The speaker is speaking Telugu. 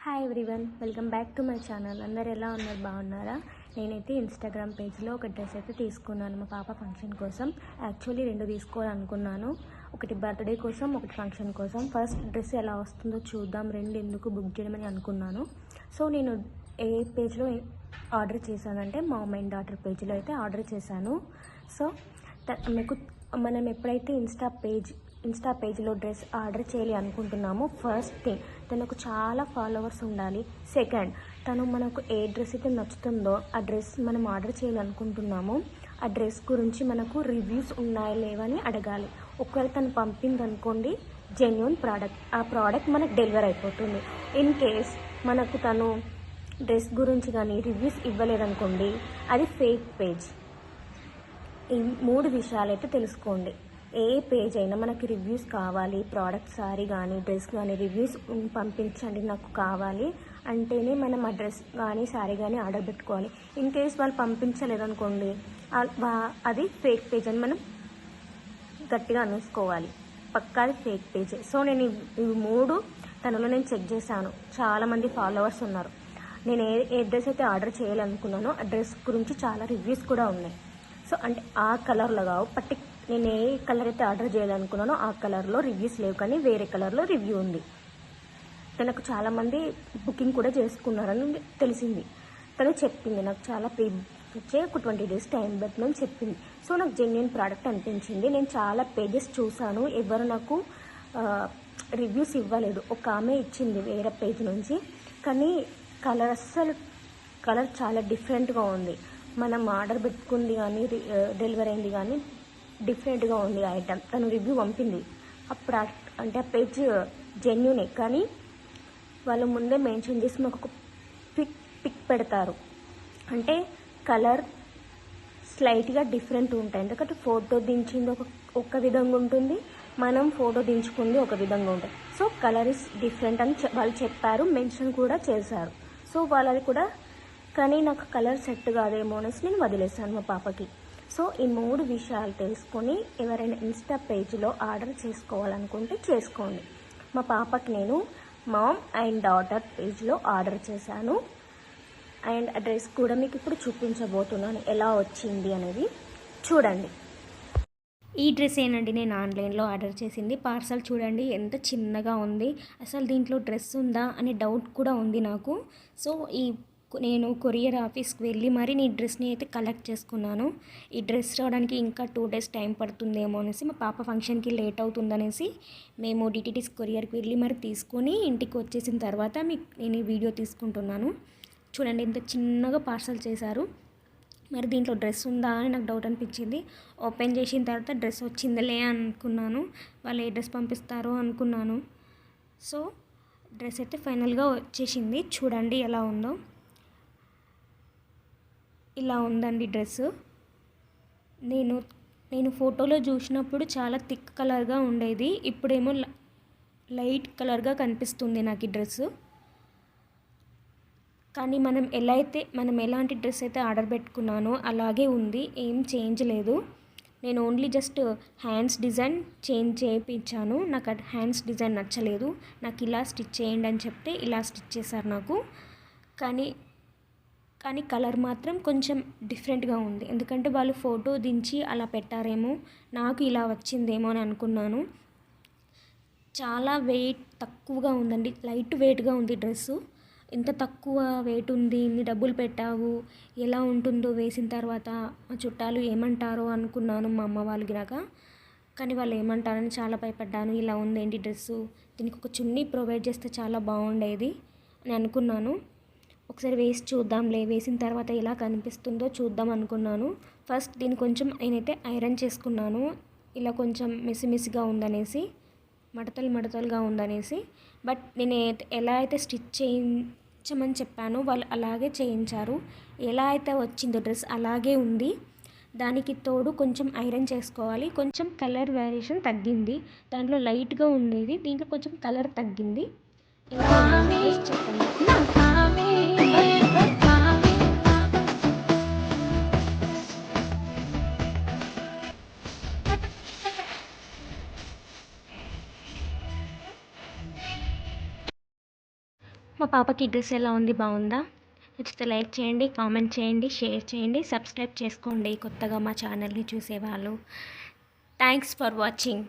Hi everyone, welcome back to my channel. అందరు ఎలా ఉన్నారు? బాగున్నారా? నేనైతే ఇన్స్టాగ్రామ్ పేజ్లో ఒక డ్రెస్ అయితే తీసుకున్నాను మా పాప ఫంక్షన్ కోసం. యాక్చువల్లీ 2 తీసుకోవాలనుకున్నాను, ఒకటి బర్త్డే కోసం, ఒకటి ఫంక్షన్ కోసం. ఫస్ట్ డ్రెస్ ఎలా వస్తుందో చూద్దాం, 2 ఎందుకు బుక్ చేయమని అనుకున్నాను. సో నేను ఏ పేజ్లో ఆర్డర్ చేశానంటే మామ్ అండ్ డాటర్ పేజ్లో అయితే ఆర్డర్ చేశాను. సో మీకు మనం ఎప్పుడైతే ఇన్స్టా పేజ్లో డ్రెస్ ఆర్డర్ చేయాలి అనుకుంటున్నామో, ఫస్ట్ థింగ్ తనకు చాలా ఫాలోవర్స్ ఉండాలి. సెకండ్, తను మనకు ఏ డ్రెస్ అయితే నచ్చుతుందో ఆ డ్రెస్ మనం ఆర్డర్ చేయాలనుకుంటున్నామో ఆ డ్రెస్ గురించి మనకు రివ్యూస్ ఉన్నాయా లేవని అడగాలి. ఒకవేళ తను పంపింది అనుకోండి, జెన్యూన్ ప్రోడక్ట్, ఆ ప్రోడక్ట్ మనకు డెలివర్ అయిపోతుంది. ఇన్ కేస్ మనకు తను డ్రెస్ గురించి కానీ రివ్యూస్ ఇవ్వలేదనుకోండి, అది ఫేక్ పేజ్. ఈ 3 విషయాలు అయితే తెలుసుకోండి. ఏ పేజ్ అయినా మనకి రివ్యూస్ కావాలి, ప్రోడక్ట్ సారీ కానీ డ్రెస్ కానీ రివ్యూస్ పంపించండి నాకు కావాలి అంటేనే మనం ఆ డ్రెస్ కానీ సారీ కానీ ఆర్డర్ పెట్టుకోవాలి. ఇన్ కేస్ వాళ్ళు పంపించలేదనుకోండి, అది ఫేక్ పేజ్ అని మనం గట్టిగా అనేసుకోవాలి. పక్కాది ఫేక్ పేజ్. సో నేను ఇవి 3 తనలో నేను చెక్ చేశాను. చాలామంది ఫాలోవర్స్ ఉన్నారు. నేను ఏ డ్రెస్ అయితే ఆర్డర్ చేయాలనుకున్నానో ఆ డ్రెస్ గురించి చాలా రివ్యూస్ కూడా ఉన్నాయి. సో అంటే ఆ కలర్లో కావు, నేను ఏ కలర్ అయితే ఆర్డర్ చేయాలనుకున్నానో ఆ కలర్లో రివ్యూస్ లేవు, కానీ వేరే కలర్లో రివ్యూ ఉంది. తనకు చాలామంది బుకింగ్ కూడా చేసుకున్నారని తెలిసింది. తను చెప్పింది నాకు చాలా వచ్చే ఒక 20 days టైం పెట్టమని చెప్పింది. సో నాకు జెన్యూన్ ప్రోడక్ట్ అనిపించింది. నేను చాలా పేజెస్ చూశాను, ఎవరు నాకు రివ్యూస్ ఇవ్వలేదు. ఒక ఆమె ఇచ్చింది వేరే పేజ్ నుంచి, కానీ కలర్ చాలా డిఫరెంట్గా ఉంది. మనం ఆర్డర్ పెట్టుకుంది కానీ డెలివరీ అయింది కానీ డిఫరెంట్గా ఉంది ఐటమ్. తను రివ్యూ పంపింది. ఆ ప్రోడక్ట్ అంటే ఆ పేజ్ జెన్యూనే, కానీ వాళ్ళు ముందే మెన్షన్ చేసి మాకు ఒక పిక్ పెడతారు. అంటే కలర్ స్లైట్గా డిఫరెంట్ ఉంటాయి. ఎందుకంటే ఫోటో దించింది ఒక విధంగా ఉంటుంది, మనం ఫోటో దించుకుంది ఒక విధంగా ఉంటుంది. సో కలర్ ఇస్ డిఫరెంట్ అని వాళ్ళు చెప్పారు, మెన్షన్ కూడా చేశారు. సో వాళ్ళది కూడా, కానీ నాకు కలర్ సెట్ కాదేమో అనేసి నేను వదిలేసాను మా పాపకి. సో ఈ 3 విషయాలు తెలుసుకొని ఎవరైనా ఇన్స్టా పేజ్లో ఆర్డర్ చేసుకోవాలనుకుంటే చేసుకోండి. మా పాపకి నేను మామ్ అండ్ డాటర్ పేజ్లో ఆర్డర్ చేశాను. అండ్ అడ్రస్ కూడా మీకు ఇప్పుడు చూపించబోతున్నాను ఎలా వచ్చింది అనేది. చూడండి. ఈ డ్రెస్ ఏనండి నేను ఆన్లైన్లో ఆర్డర్ చేసింది. పార్సల్ చూడండి ఎంత చిన్నగా ఉంది. అసలు దీంట్లో డ్రెస్ ఉందా అనే డౌట్ కూడా ఉంది నాకు. సో నేను కొరియర్ ఆఫీస్కి వెళ్ళి మరి ఈ డ్రెస్ని అయితే కలెక్ట్ చేసుకున్నాను. ఈ డ్రెస్ రావడానికి ఇంకా 2 days టైం పడుతుందేమో అనేసి, మా పాప ఫంక్షన్కి లేట్ అవుతుందనేసి మేము డిటిడిస్ కొరియర్కి వెళ్ళి మరి తీసుకొని ఇంటికి వచ్చేసిన తర్వాత నేను ఈ వీడియో తీసుకుంటున్నాను. చూడండి ఎంత చిన్నగా పార్సల్ చేశారు. మరి దీంట్లో డ్రెస్ ఉందా అని నాకు డౌట్ అనిపించింది. ఓపెన్ చేసిన తర్వాత డ్రెస్ వచ్చిందిలే అనుకున్నాను. వాళ్ళు ఏ డ్రెస్ పంపిస్తారో అనుకున్నాను. సో డ్రెస్ అయితే ఫైనల్గా వచ్చేసింది. చూడండి ఎలా ఉందో. ఇలా ఉందండి డ్రెస్. నేను ఫోటోలో చూసినప్పుడు చాలా థిక్ కలర్గా ఉండేది, ఇప్పుడేమో లైట్ కలర్గా కనిపిస్తుంది నాకు ఈ డ్రెస్. కానీ మనం ఎలాంటి డ్రెస్ అయితే ఆర్డర్ పెట్టుకున్నానో అలాగే ఉంది, ఏం చేంజ్ లేదు. నేను only just hands design change చేయించాను. నాకు హ్యాండ్స్ డిజైన్ నచ్చలేదు. నాకు ఇలా స్టిచ్ చేయండి అని చెప్తే ఇలా స్టిచ్ చేశారు నాకు. కానీ కలర్ మాత్రం కొంచెం డిఫరెంట్గా ఉంది. ఎందుకంటే వాళ్ళు ఫోటో దించి అలా పెట్టారేమో, నాకు ఇలా వచ్చిందేమో అని అనుకున్నాను. చాలా వెయిట్ తక్కువగా ఉందండి, లైట్ వెయిట్గా ఉంది డ్రెస్సు. ఇంత తక్కువ వెయిట్ ఉంది, ఇన్ని డబ్బులు పెట్టావు, ఎలా ఉంటుందో వేసిన తర్వాత మా చుట్టాలు ఏమంటారో అనుకున్నాను, మా అమ్మ వాళ్ళకి దాకా. కానీ వాళ్ళు ఏమంటారని చాలా భయపడ్డాను. ఇలా ఉందేంటి డ్రెస్సు, దీనికి ఒక చున్నీ ప్రొవైడ్ చేస్తే చాలా బాగుండేది అని అనుకున్నాను. ఒకసారి వేసి చూద్దాంలే, వేసిన తర్వాత ఎలా కనిపిస్తుందో చూద్దాం అనుకున్నాను. ఫస్ట్ దీన్ని కొంచెం నేనైతే ఐరన్ చేసుకున్నాను. ఇలా కొంచెం మెసిమెసిగా ఉందనేసి, మడతలుగా ఉందనేసి. బట్ నేను ఎలా అయితే స్టిచ్ చేయించమని చెప్పానో వాళ్ళు అలాగే చేయించారు. ఎలా అయితే వచ్చిందో డ్రెస్ అలాగే ఉంది. దానికి తోడు కొంచెం ఐరన్ చేసుకోవాలి. కొంచెం కలర్ వేరియేషన్ తగ్గింది. దాంట్లో లైట్గా ఉండేది, దీంట్లో కొంచెం కలర్ తగ్గింది. చెప్పండి. మా పాపకి ఈ డ్రెస్ ఎలా ఉంది, బాగుందా? నచ్చితే లైక్ చేయండి, కామెంట్ చేయండి, షేర్ చేయండి, సబ్స్క్రైబ్ చేసుకోండి కొత్తగా మా ఛానల్ని చూసేవాళ్ళు. Thanks for watching.